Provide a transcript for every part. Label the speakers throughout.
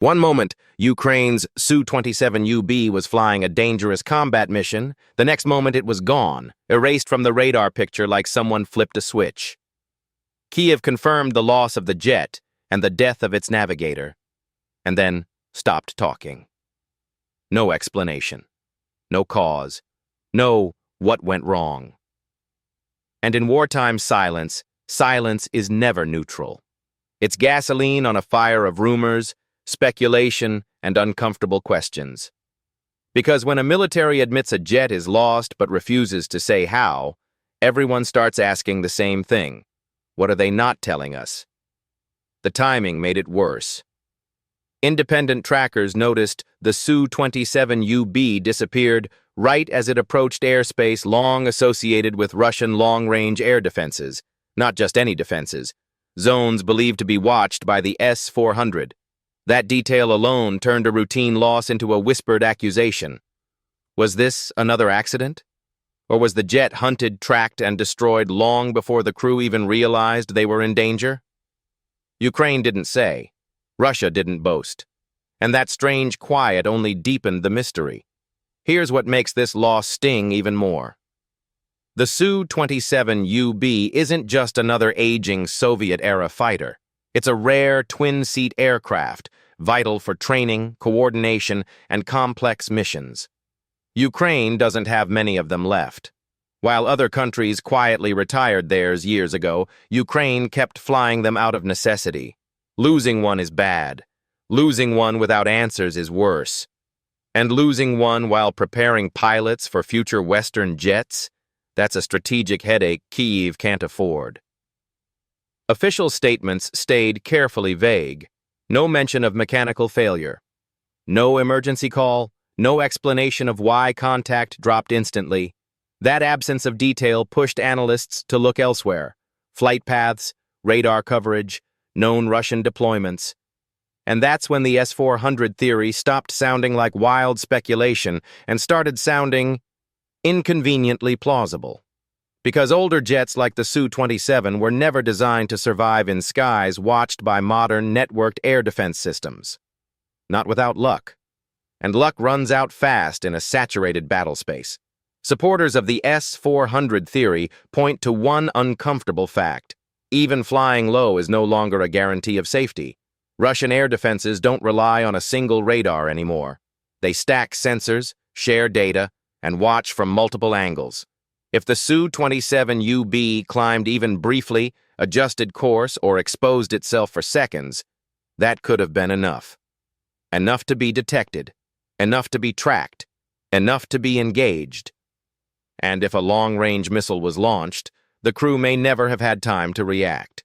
Speaker 1: One moment, Ukraine's Su-27UB was flying a dangerous combat mission. The next moment it was gone, erased from the radar picture like someone flipped a switch. Kiev confirmed the loss of the jet and the death of its navigator, and then stopped talking. No explanation, no cause, no what went wrong. And in wartime silence, silence is never neutral. It's gasoline on a fire of rumors, speculation, and uncomfortable questions. Because when a military admits a jet is lost but refuses to say how, everyone starts asking the same thing. What are they not telling us? The timing made it worse. Independent trackers noticed the Su-27UB disappeared right as it approached airspace long associated with Russian long-range air defenses. Not just any defenses. Zones believed to be watched by the S-400. That detail alone turned a routine loss into a whispered accusation. Was this another accident? Or was the jet hunted, tracked, and destroyed long before the crew even realized they were in danger? Ukraine didn't say. Russia didn't boast. And that strange quiet only deepened the mystery. Here's what makes this loss sting even more. The Su-27UB isn't just another aging Soviet-era fighter. It's a rare twin-seat aircraft, vital for training, coordination, and complex missions. Ukraine doesn't have many of them left. While other countries quietly retired theirs years ago, Ukraine kept flying them out of necessity. Losing one is bad. Losing one without answers is worse. And losing one while preparing pilots for future Western jets? That's a strategic headache Kyiv can't afford. Official statements stayed carefully vague. No mention of mechanical failure. No emergency call, no explanation of why contact dropped instantly. That absence of detail pushed analysts to look elsewhere. Flight paths, radar coverage, known Russian deployments. And that's when the S-400 theory stopped sounding like wild speculation and started sounding inconveniently plausible. Because older jets like the Su-27 were never designed to survive in skies watched by modern networked air defense systems. Not without luck. And luck runs out fast in a saturated battle space. Supporters of the S-400 theory point to one uncomfortable fact. Even flying low is no longer a guarantee of safety. Russian air defenses don't rely on a single radar anymore. They stack sensors, share data, and watch from multiple angles. If the Su-27UB climbed even briefly, adjusted course, or exposed itself for seconds, that could have been enough. Enough to be detected, enough to be tracked, enough to be engaged. And if a long-range missile was launched, the crew may never have had time to react.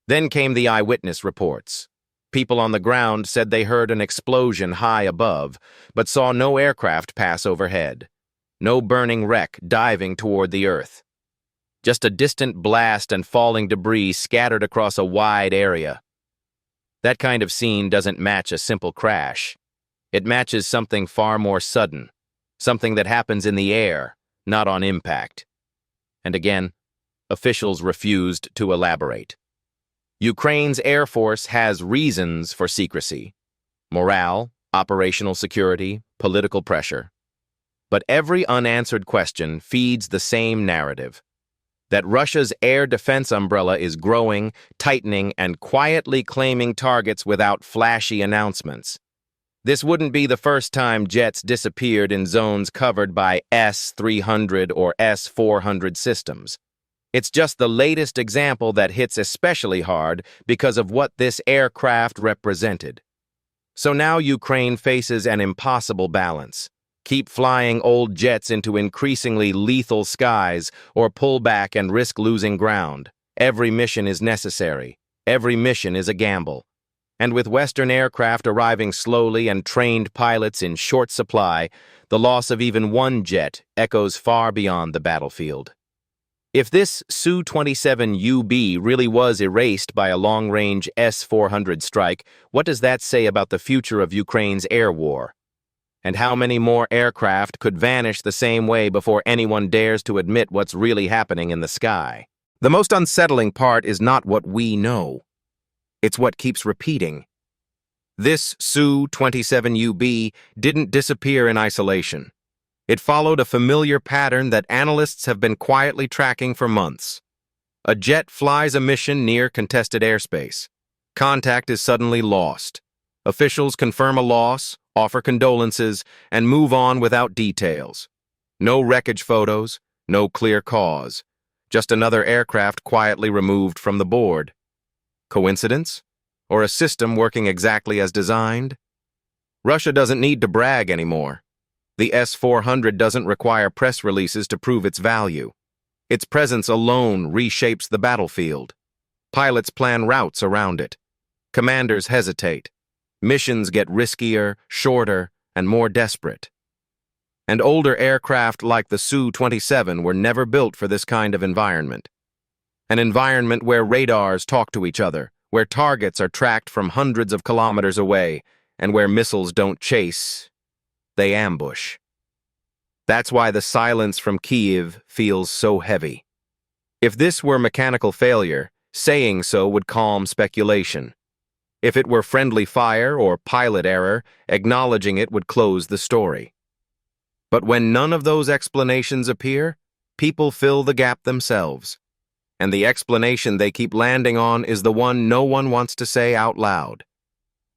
Speaker 1: Then came the eyewitness reports. People on the ground said they heard an explosion high above, but saw no aircraft pass overhead. No burning wreck diving toward the earth. Just a distant blast and falling debris scattered across a wide area. That kind of scene doesn't match a simple crash. It matches something far more sudden, something that happens in the air, not on impact. And again, officials refused to elaborate. Ukraine's Air Force has reasons for secrecy. Morale, operational security, political pressure. But every unanswered question feeds the same narrative. That Russia's air defense umbrella is growing, tightening, and quietly claiming targets without flashy announcements. This wouldn't be the first time jets disappeared in zones covered by S-300 or S-400 systems. It's just the latest example that hits especially hard because of what this aircraft represented. So now Ukraine faces an impossible balance. Keep flying old jets into increasingly lethal skies or pull back and risk losing ground. Every mission is necessary. Every mission is a gamble. And with Western aircraft arriving slowly and trained pilots in short supply, the loss of even one jet echoes far beyond the battlefield. If this Su-27UB really was erased by a long-range S-400 strike, what does that say about the future of Ukraine's air war? And how many more aircraft could vanish the same way before anyone dares to admit what's really happening in the sky? The most unsettling part is not what we know. It's what keeps repeating. This Su-27UB didn't disappear in isolation. It followed a familiar pattern that analysts have been quietly tracking for months. A jet flies a mission near contested airspace. Contact is suddenly lost. Officials confirm a loss, offer condolences, and move on without details. No wreckage photos, no clear cause. Just another aircraft quietly removed from the board. Coincidence? Or a system working exactly as designed? Russia doesn't need to brag anymore. The S-400 doesn't require press releases to prove its value. Its presence alone reshapes the battlefield. Pilots plan routes around it. Commanders hesitate. Missions get riskier, shorter, and more desperate. And older aircraft like the Su-27 were never built for this kind of environment. An environment where radars talk to each other, where targets are tracked from hundreds of kilometers away, and where missiles don't chase, they ambush. That's why the silence from Kyiv feels so heavy. If this were mechanical failure, saying so would calm speculation. If it were friendly fire or pilot error, acknowledging it would close the story. But when none of those explanations appear, people fill the gap themselves. And the explanation they keep landing on is the one no one wants to say out loud.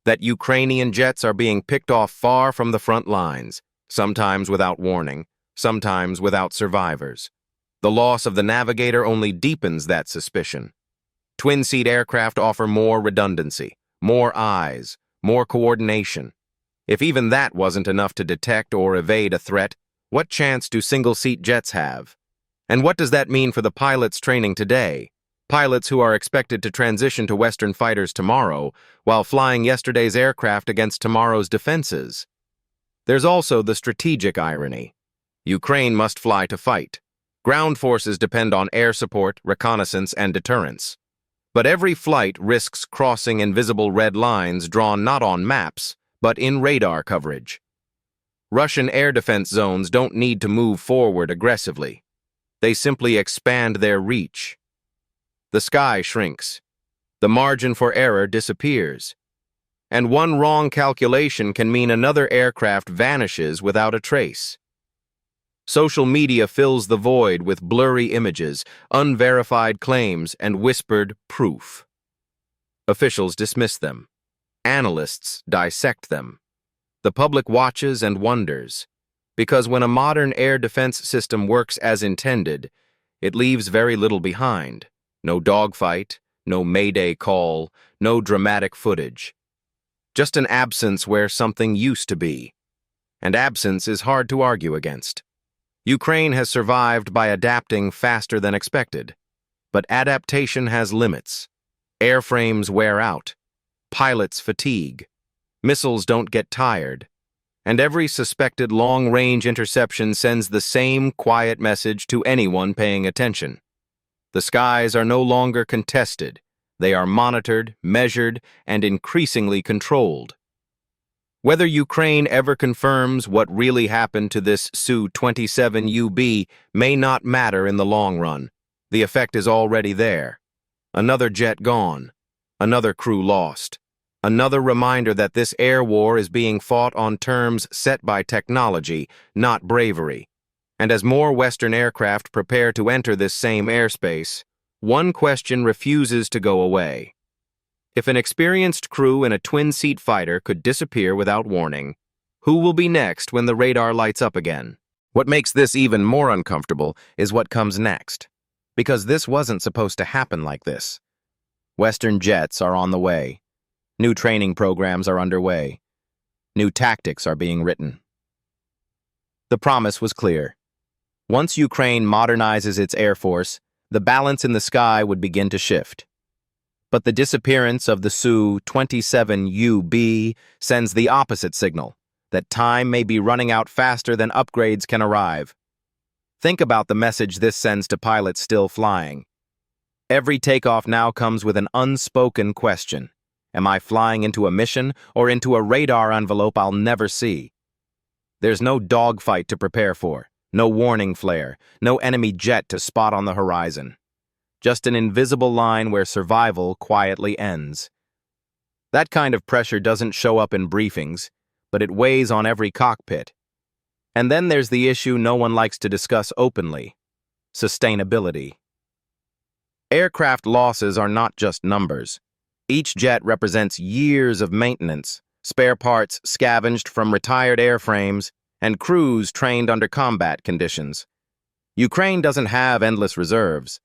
Speaker 1: That Ukrainian jets are being picked off far from the front lines, sometimes without warning, sometimes without survivors. The loss of the navigator only deepens that suspicion. Twin-seat aircraft offer more redundancy, more eyes, more coordination. If even that wasn't enough to detect or evade a threat, what chance do single-seat jets have? And what does that mean for the pilots training today? Pilots who are expected to transition to Western fighters tomorrow, while flying yesterday's aircraft against tomorrow's defenses. There's also the strategic irony. Ukraine must fly to fight. Ground forces depend on air support, reconnaissance, and deterrence. But every flight risks crossing invisible red lines drawn not on maps, but in radar coverage. Russian air defense zones don't need to move forward aggressively. They simply expand their reach. The sky shrinks. The margin for error disappears. And one wrong calculation can mean another aircraft vanishes without a trace. Social media fills the void with blurry images, unverified claims, and whispered proof. Officials dismiss them. Analysts dissect them. The public watches and wonders. Because when a modern air defense system works as intended, it leaves very little behind. No dogfight, no mayday call, no dramatic footage. Just an absence where something used to be. And absence is hard to argue against. Ukraine has survived by adapting faster than expected. But adaptation has limits. Airframes wear out. Pilots fatigue. Missiles don't get tired. And every suspected long-range interception sends the same quiet message to anyone paying attention. The skies are no longer contested. They are monitored, measured, and increasingly controlled. Whether Ukraine ever confirms what really happened to this Su-27UB may not matter in the long run. The effect is already there. Another jet gone. Another crew lost. Another reminder that this air war is being fought on terms set by technology, not bravery. And as more Western aircraft prepare to enter this same airspace, one question refuses to go away. If an experienced crew in a twin-seat fighter could disappear without warning, who will be next when the radar lights up again? What makes this even more uncomfortable is what comes next. Because this wasn't supposed to happen like this. Western jets are on the way. New training programs are underway. New tactics are being written. The promise was clear. Once Ukraine modernizes its air force, the balance in the sky would begin to shift. But the disappearance of the Su-27UB sends the opposite signal, that time may be running out faster than upgrades can arrive. Think about the message this sends to pilots still flying. Every takeoff now comes with an unspoken question. Am I flying into a mission or into a radar envelope I'll never see? There's no dogfight to prepare for, no warning flare, no enemy jet to spot on the horizon. Just an invisible line where survival quietly ends. That kind of pressure doesn't show up in briefings, but it weighs on every cockpit. And then there's the issue no one likes to discuss openly: sustainability. Aircraft losses are not just numbers. Each jet represents years of maintenance, spare parts scavenged from retired airframes, and crews trained under combat conditions. Ukraine doesn't have endless reserves.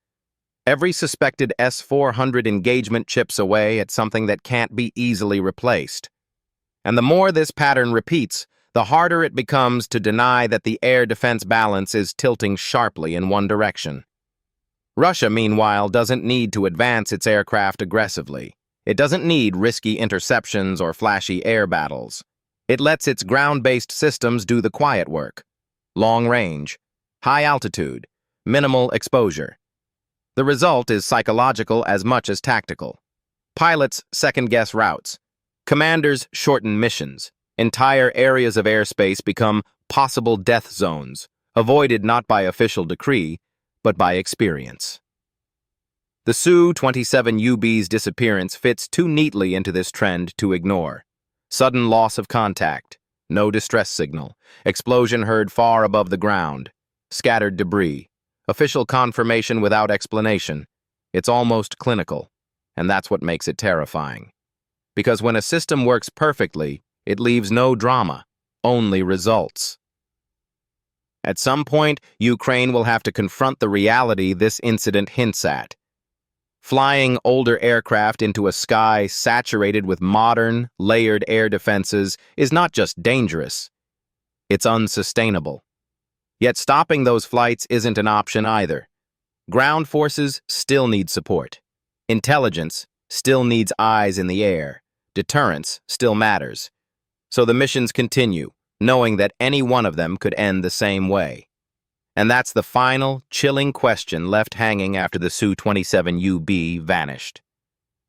Speaker 1: Every suspected S-400 engagement chips away at something that can't be easily replaced. And the more this pattern repeats, the harder it becomes to deny that the air defense balance is tilting sharply in one direction. Russia, meanwhile, doesn't need to advance its aircraft aggressively. It doesn't need risky interceptions or flashy air battles. It lets its ground-based systems do the quiet work: long range, high altitude, minimal exposure. The result is psychological as much as tactical. Pilots second-guess routes. Commanders shorten missions. Entire areas of airspace become possible death zones, avoided not by official decree, but by experience. The Su-27UB's disappearance fits too neatly into this trend to ignore. Sudden loss of contact, no distress signal, explosion heard far above the ground, scattered debris, official confirmation without explanation. It's almost clinical, and that's what makes it terrifying. Because when a system works perfectly, it leaves no drama, only results. At some point, Ukraine will have to confront the reality this incident hints at. Flying older aircraft into a sky saturated with modern, layered air defenses is not just dangerous, it's unsustainable. Yet stopping those flights isn't an option either. Ground forces still need support. Intelligence still needs eyes in the air. Deterrence still matters. So the missions continue, knowing that any one of them could end the same way. And that's the final, chilling question left hanging after the Su-27UB vanished.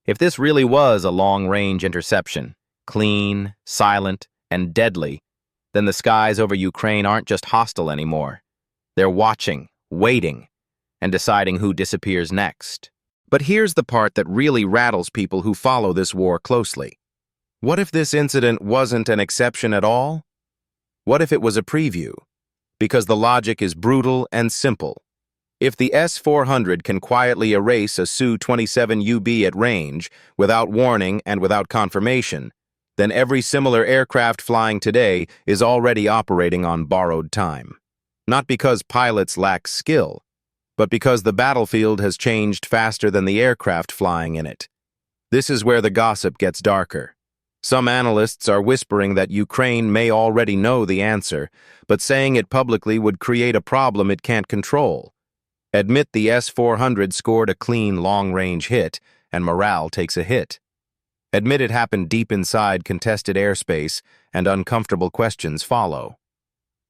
Speaker 1: If this really was a long-range interception, clean, silent, and deadly, then the skies over Ukraine aren't just hostile anymore. They're watching, waiting, and deciding who disappears next. But here's the part that really rattles people who follow this war closely. What if this incident wasn't an exception at all? What if it was a preview? Because the logic is brutal and simple. If the S-400 can quietly erase a Su-27UB at range, without warning and without confirmation, then every similar aircraft flying today is already operating on borrowed time. Not because pilots lack skill, but because the battlefield has changed faster than the aircraft flying in it. This is where the gossip gets darker. Some analysts are whispering that Ukraine may already know the answer, but saying it publicly would create a problem it can't control. Admit the S-400 scored a clean long-range hit, and morale takes a hit. Admit it happened deep inside contested airspace, and uncomfortable questions follow.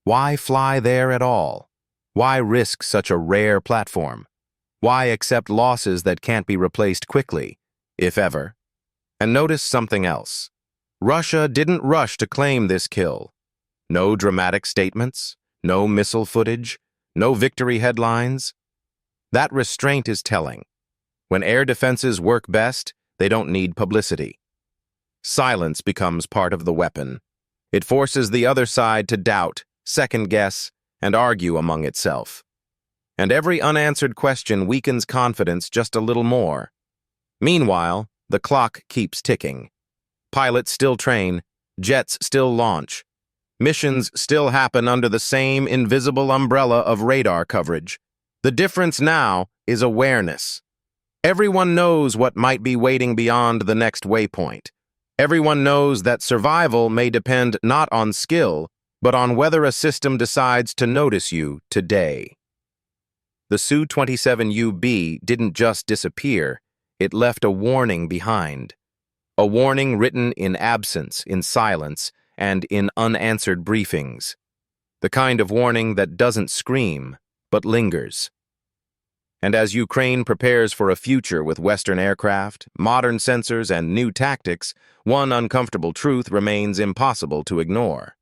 Speaker 1: Why fly there at all? Why risk such a rare platform? Why accept losses that can't be replaced quickly, if ever? And notice something else. Russia didn't rush to claim this kill. No dramatic statements, no missile footage, no victory headlines. That restraint is telling. When air defenses work best, they don't need publicity. Silence becomes part of the weapon. It forces the other side to doubt, second-guess, and argue among itself. And every unanswered question weakens confidence just a little more. Meanwhile, the clock keeps ticking. Pilots still train, jets still launch. Missions still happen under the same invisible umbrella of radar coverage. The difference now is awareness. Everyone knows what might be waiting beyond the next waypoint. Everyone knows that survival may depend not on skill, but on whether a system decides to notice you today. The Su-27UB didn't just disappear, it left a warning behind. A warning written in absence, in silence, and in unanswered briefings. The kind of warning that doesn't scream, but lingers. And as Ukraine prepares for a future with Western aircraft, modern sensors, and new tactics, one uncomfortable truth remains impossible to ignore.